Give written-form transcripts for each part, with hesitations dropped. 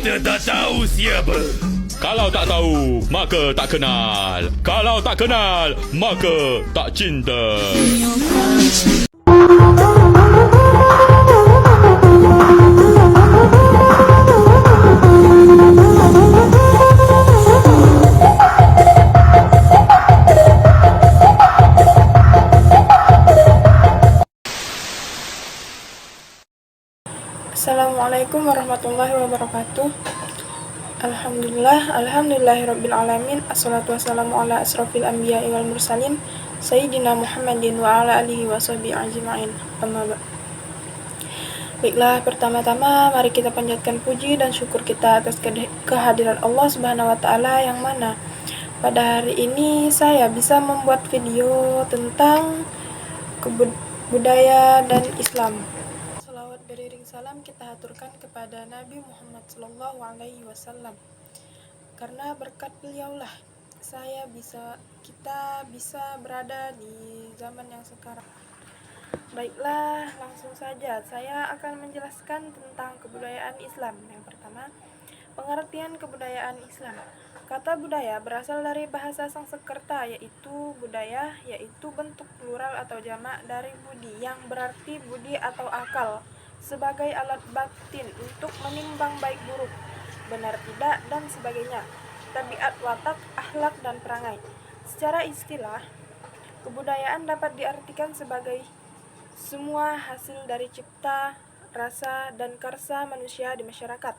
Anda tak tahu siapa? Kalau tak tahu, maka tak kenal. Kalau tak kenal, maka tak cinta. Assalamualaikum warahmatullahi wabarakatuh. Alhamdulillahirrabbilalamin. Assalatu wassalamu ala asrafil anbiya wal mursalin Sayyidina Muhammadin wa ala alihi wa sahbihi ajma'in. Amma ba'd. Baiklah, pertama-tama mari kita panjatkan puji dan syukur kita atas kehadiran Allah Subhanahu wa taala yang mana pada hari ini saya bisa membuat video tentang budaya dan Islam. Salawat beriring salam kita haturkan kepada Nabi Muhammad SAW. Karena berkat beliaulah kita bisa berada di zaman yang sekarang. Baiklah, langsung saja saya akan menjelaskan tentang kebudayaan Islam. Yang pertama, pengertian kebudayaan Islam. Kata budaya berasal dari bahasa Sanskerta, yaitu budaya, yaitu bentuk plural atau jamak dari budi, yang berarti budi atau akal, sebagai alat batin untuk menimbang baik buruk, benar tidak, dan sebagainya, tabiat, watak, akhlak, dan perangai. Secara istilah, kebudayaan dapat diartikan sebagai semua hasil dari cipta, rasa, dan karsa manusia di masyarakat.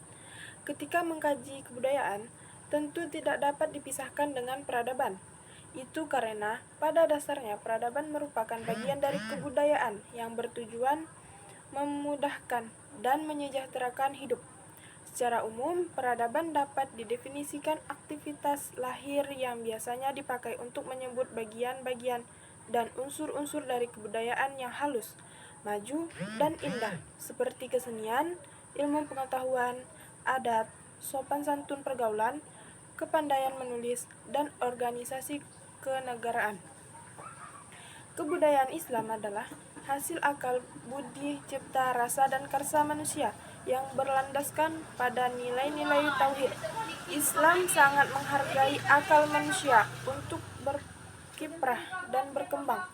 Ketika mengkaji kebudayaan, tentu tidak dapat dipisahkan dengan peradaban. Itu karena pada dasarnya peradaban merupakan bagian dari kebudayaan yang bertujuan memudahkan dan menyejahterakan hidup. Secara umum, peradaban dapat didefinisikan aktivitas lahir yang biasanya dipakai untuk menyebut bagian-bagian dan unsur-unsur dari kebudayaan yang halus, maju, dan indah, seperti kesenian, ilmu pengetahuan, adat, sopan santun pergaulan, kepandaian menulis, dan organisasi kenegaraan. Kebudayaan Islam adalah hasil akal, budi, cipta, rasa, dan karsa manusia yang berlandaskan pada nilai-nilai tauhid. Islam sangat menghargai akal manusia untuk berkiprah dan berkembang.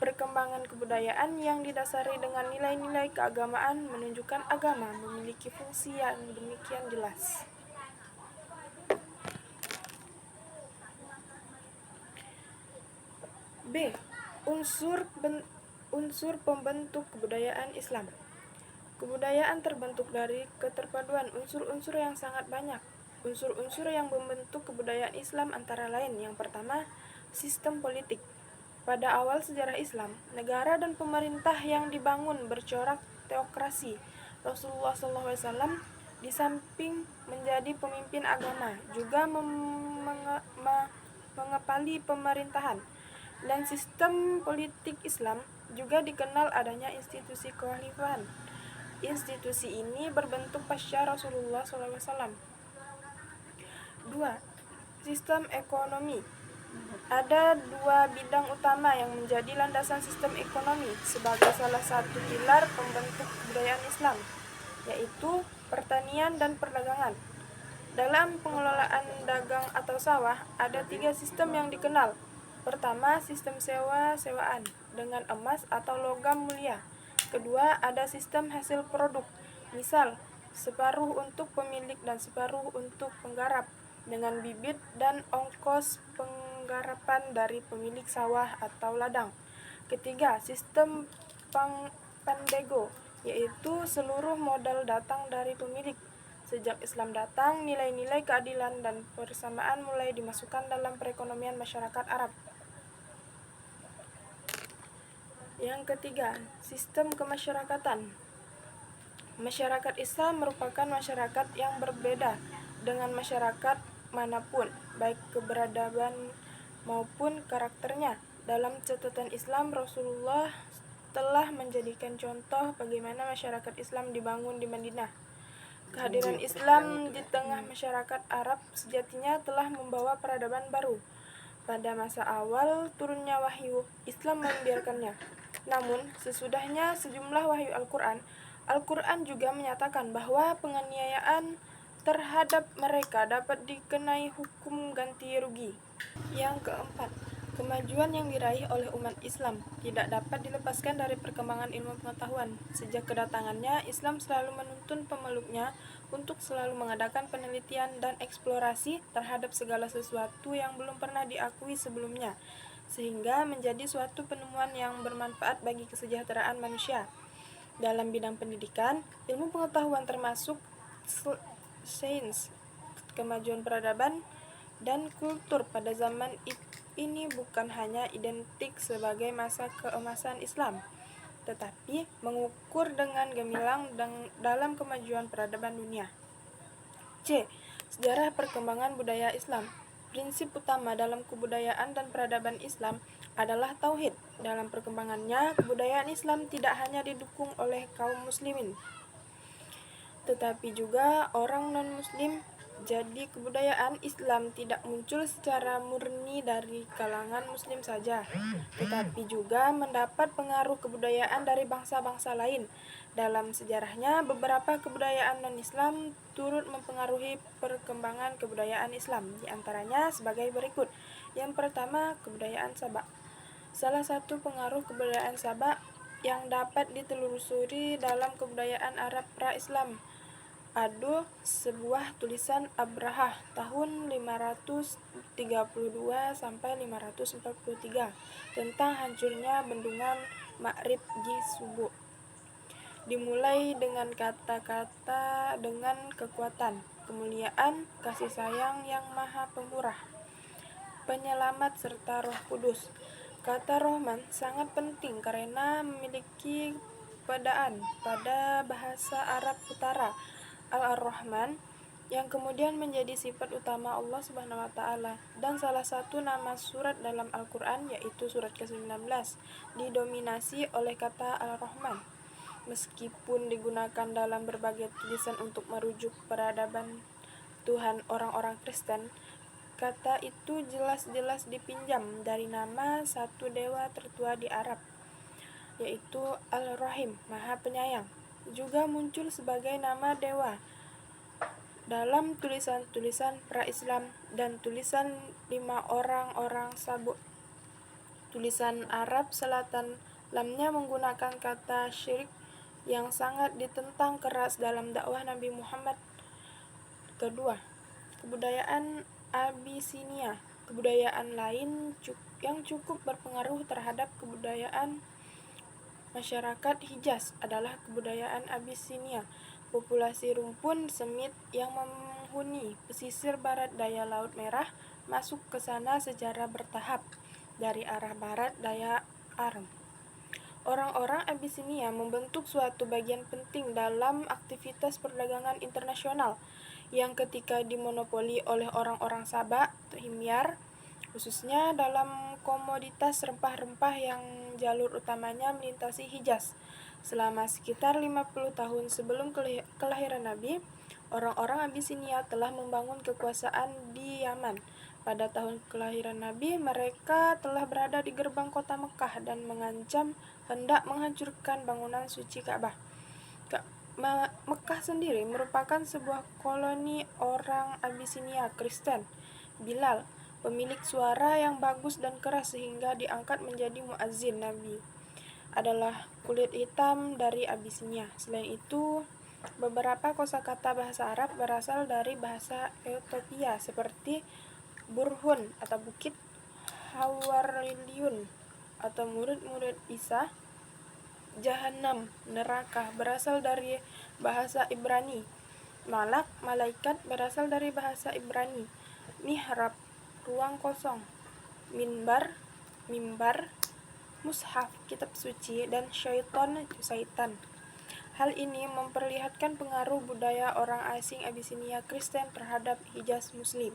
Perkembangan kebudayaan yang didasari dengan nilai-nilai keagamaan menunjukkan agama memiliki fungsi yang demikian jelas. B. Unsur pembentuk kebudayaan Islam. Kebudayaan terbentuk dari keterpaduan unsur-unsur yang sangat banyak. Unsur-unsur yang membentuk kebudayaan Islam antara lain: yang pertama, sistem politik. Pada awal sejarah Islam, negara dan pemerintah yang dibangun bercorak teokrasi. Rasulullah SAW di samping menjadi pemimpin agama, juga mengepali pemerintahan. Dan sistem politik Islam juga dikenal adanya institusi kekhalifahan. Institusi ini berbentuk pasca Rasulullah SAW. 2. Sistem ekonomi. Ada dua bidang utama yang menjadi landasan sistem ekonomi sebagai salah satu pilar pembentuk kebudayaan Islam, yaitu pertanian dan perdagangan. Dalam pengelolaan dagang atau sawah, ada 3 sistem yang dikenal. Pertama, sistem sewa-sewaan dengan emas atau logam mulia. Kedua, ada sistem hasil produk, misal separuh untuk pemilik dan separuh untuk penggarap, dengan bibit dan ongkos penggarapan dari pemilik sawah atau ladang. Ketiga, sistem pandego, yaitu seluruh modal datang dari pemilik. Sejak Islam datang, nilai-nilai keadilan dan persamaan mulai dimasukkan dalam perekonomian masyarakat Arab. Yang ketiga, sistem kemasyarakatan. Masyarakat Islam merupakan masyarakat yang berbeda dengan masyarakat manapun, baik keberadaban maupun karakternya. Dalam catatan Islam, Rasulullah telah menjadikan contoh bagaimana masyarakat Islam dibangun di Madinah. Kehadiran Islam di tengah masyarakat Arab sejatinya telah membawa peradaban baru. Pada masa awal turunnya wahyu, Islam membiarkannya. Namun, sesudahnya sejumlah wahyu Al-Quran juga menyatakan bahwa penganiayaan terhadap mereka dapat dikenai hukum ganti rugi. Yang keempat, kemajuan yang diraih oleh umat Islam tidak dapat dilepaskan dari perkembangan ilmu pengetahuan. Sejak kedatangannya, Islam selalu menuntun pemeluknya untuk selalu mengadakan penelitian dan eksplorasi terhadap segala sesuatu yang belum pernah diakui sebelumnya, sehingga menjadi suatu penemuan yang bermanfaat bagi kesejahteraan manusia. Dalam bidang pendidikan, ilmu pengetahuan termasuk sains, kemajuan peradaban, dan kultur pada zaman ini bukan hanya identik sebagai masa keemasan Islam, tetapi mengukur dengan gemilang dalam kemajuan peradaban dunia. C. Sejarah perkembangan budaya Islam. Prinsip utama dalam kebudayaan dan peradaban Islam adalah tauhid. Dalam perkembangannya, kebudayaan Islam tidak hanya didukung oleh kaum muslimin, tetapi juga orang non-muslim. Jadi kebudayaan Islam tidak muncul secara murni dari kalangan muslim saja, tetapi juga mendapat pengaruh kebudayaan dari bangsa-bangsa lain. Dalam sejarahnya, beberapa kebudayaan non-Islam turut mempengaruhi perkembangan kebudayaan Islam, di antaranya sebagai berikut. Yang pertama, kebudayaan Sabak. Salah satu pengaruh kebudayaan Sabak yang dapat ditelusuri dalam kebudayaan Arab pra-Islam ada sebuah tulisan Abrahah tahun 532 sampai 543 tentang hancurnya bendungan Ma'rib Subu. Dimulai dengan kata-kata dengan kekuatan, kemuliaan, kasih sayang yang maha pemurah, penyelamat serta Roh Kudus. Kata Rahman sangat penting karena memiliki pedaan pada bahasa Arab Utara, Al-Rahman, yang kemudian menjadi sifat utama Allah Subhanahu wa taala, dan salah satu nama surat dalam Al-Qur'an yaitu surat ke-19 didominasi oleh kata Al-Rahman. Meskipun digunakan dalam berbagai tulisan untuk merujuk peradaban Tuhan orang-orang Kristen, kata itu jelas-jelas dipinjam dari nama satu dewa tertua di Arab, yaitu Al-Rahim, Maha Penyayang. Juga muncul sebagai nama dewa dalam tulisan-tulisan pra-Islam dan tulisan 5 orang Sabuk. Tulisan Arab Selatan lamnya menggunakan kata syirik yang sangat ditentang keras dalam dakwah Nabi Muhammad. Kedua, kebudayaan Abisinia. Kebudayaan lain yang cukup berpengaruh terhadap kebudayaan masyarakat Hijaz adalah kebudayaan Abisinia. Populasi rumpun Semit yang menghuni pesisir barat daya Laut Merah masuk ke sana secara bertahap dari arah barat daya Aram. Orang-orang Abisinia membentuk suatu bagian penting dalam aktivitas perdagangan internasional yang ketika dimonopoli oleh orang-orang Sabak atau Himyar, khususnya dalam komoditas rempah-rempah yang jalur utamanya melintasi Hijaz. Selama sekitar 50 tahun sebelum kelahiran Nabi, orang-orang Abisinia telah membangun kekuasaan di Yaman. Pada tahun kelahiran Nabi, mereka telah berada di gerbang kota Mekah dan mengancam hendak menghancurkan bangunan suci Ka'bah. Mekah sendiri merupakan sebuah koloni orang Abisinia Kristen. Bilal, pemilik suara yang bagus dan keras sehingga diangkat menjadi muazzin Nabi, adalah kulit hitam dari Abisinia. Selain itu, beberapa kosakata bahasa Arab berasal dari bahasa Ethiopia seperti Burhun atau bukit, Hawariyun atau murid-murid Isa, Jahannam, neraka, berasal dari bahasa Ibrani. Malak, malaikat, berasal dari bahasa Ibrani. Mihrab, ruang kosong. Minbar, mimbar. Mushaf, kitab suci, dan syaitan, itu syaitan. Hal ini memperlihatkan pengaruh budaya orang asing Abisinia Kristen terhadap Hijaz Muslim.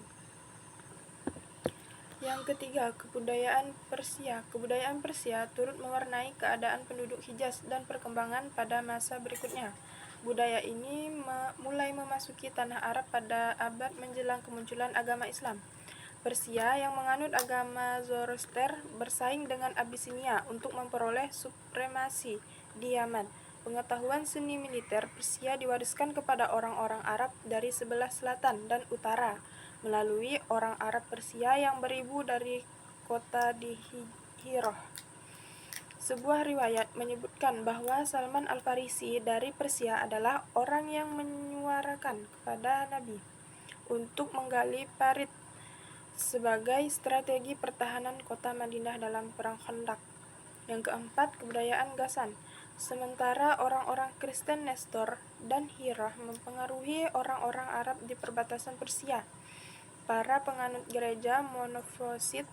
Yang ketiga, kebudayaan Persia. Kebudayaan Persia turut mewarnai keadaan penduduk Hijaz dan perkembangan pada masa berikutnya. Budaya ini mulai memasuki tanah Arab pada abad menjelang kemunculan agama Islam. Persia yang menganut agama Zoroaster bersaing dengan Abisinia untuk memperoleh supremasi di Yaman. Pengetahuan seni militer Persia diwariskan kepada orang-orang Arab dari sebelah selatan dan utara melalui orang Arab Persia yang beribu dari kota di Hirah. Sebuah riwayat menyebutkan bahwa Salman Al-Farisi dari Persia adalah orang yang menyuarakan kepada Nabi untuk menggali parit sebagai strategi pertahanan kota Madinah dalam perang Khandaq. Yang keempat, kebudayaan Ghassan. Sementara orang-orang Kristen Nestor dan Hirah mempengaruhi orang-orang Arab di perbatasan Persia, para penganut gereja monofisit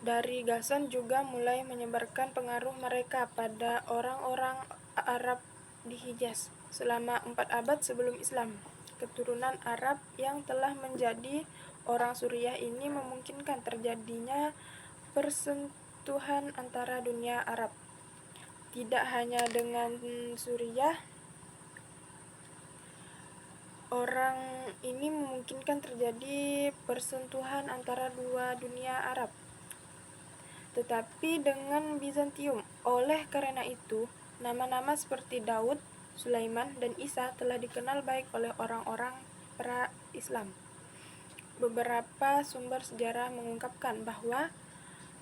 dari Ghassan juga mulai menyebarkan pengaruh mereka pada orang-orang Arab di Hijaz. Selama 4 abad sebelum Islam, keturunan Arab yang telah menjadi orang Suriah ini memungkinkan terjadinya persentuhan antara dunia Arab. Tidak hanya dengan Suriah, orang ini memungkinkan terjadi persentuhan antara dua dunia Arab, tetapi dengan Bizantium. Oleh karena itu, nama-nama seperti Daud, Sulaiman, dan Isa telah dikenal baik oleh orang-orang pra-Islam. Beberapa sumber sejarah mengungkapkan bahwa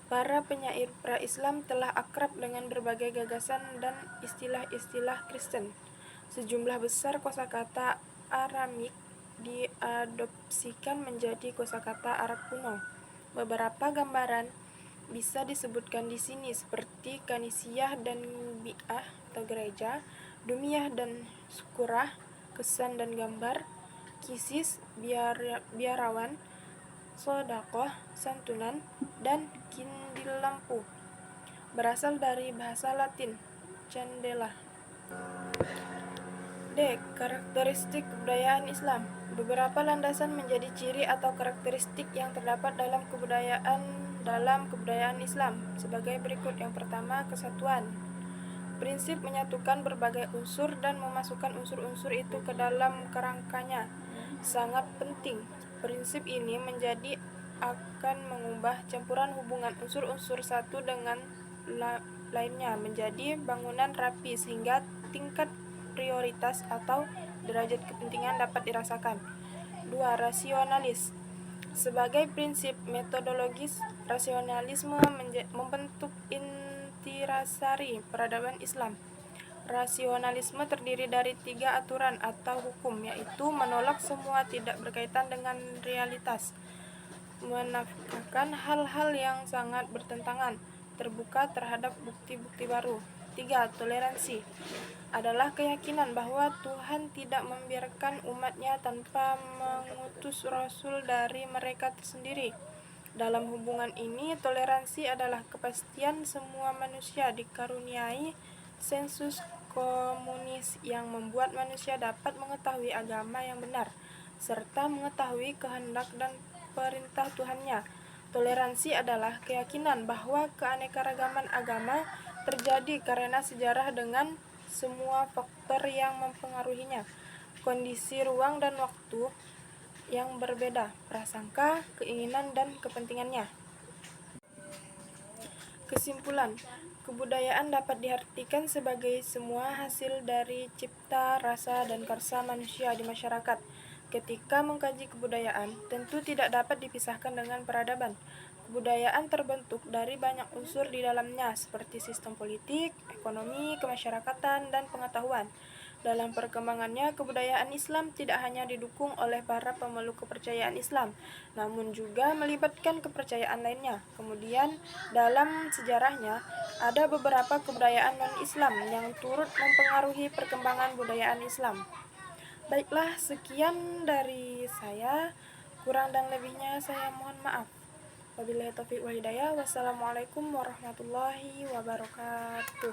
para penyair pra-Islam telah akrab dengan berbagai gagasan dan istilah-istilah Kristen. Sejumlah besar kosakata Aramik diadopsikan menjadi kosakata Arab kuno. Beberapa gambaran bisa disebutkan di sini seperti Kanisiyah dan Bi'ah atau gereja, Dumiyah dan Sukurah, kesan dan gambar, Kisis, biarawan, Sodakoh, santunan, dan Kindil lampu. Berasal dari bahasa Latin, candela. D. Karakteristik kebudayaan Islam. Beberapa landasan menjadi ciri atau karakteristik yang terdapat dalam kebudayaan Islam sebagai berikut. Yang pertama, kesatuan. Prinsip menyatukan berbagai unsur dan memasukkan unsur-unsur itu ke dalam kerangkanya sangat penting. Prinsip ini menjadi akan mengubah campuran hubungan unsur-unsur satu dengan lainnya menjadi bangunan rapi sehingga tingkat prioritas atau derajat kepentingan dapat dirasakan. 2. Rasionalis. Sebagai prinsip metodologis, rasionalisme membentuk intisari peradaban Islam. Rasionalisme terdiri dari 3 aturan atau hukum, yaitu menolak semua tidak berkaitan dengan realitas, menafikan hal-hal yang sangat bertentangan, terbuka terhadap bukti-bukti baru. 3. Toleransi adalah keyakinan bahwa Tuhan tidak membiarkan umatnya tanpa mengutus rasul dari mereka tersendiri. Dalam hubungan ini, toleransi adalah kepastian semua manusia dikaruniai sensus komunis yang membuat manusia dapat mengetahui agama yang benar, serta mengetahui kehendak dan perintah Tuhannya. Toleransi adalah keyakinan bahwa keanekaragaman agama terjadi karena sejarah dengan semua faktor yang mempengaruhinya, kondisi ruang dan waktu yang berbeda, prasangka, keinginan, dan kepentingannya. Kesimpulan, kebudayaan dapat diartikan sebagai semua hasil dari cipta, rasa, dan karsa manusia di masyarakat. Ketika mengkaji kebudayaan, tentu tidak dapat dipisahkan dengan peradaban. Kebudayaan terbentuk dari banyak unsur di dalamnya, seperti sistem politik, ekonomi, kemasyarakatan, dan pengetahuan. Dalam perkembangannya, kebudayaan Islam tidak hanya didukung oleh para pemeluk kepercayaan Islam, namun juga melibatkan kepercayaan lainnya. Kemudian, dalam sejarahnya, ada beberapa kebudayaan non-Islam yang turut mempengaruhi perkembangan budayaan Islam. Baiklah, sekian dari saya. Kurang dan lebihnya saya mohon maaf. Wabillahi taufiq wal hidayah. Wassalamualaikum warahmatullahi wabarakatuh.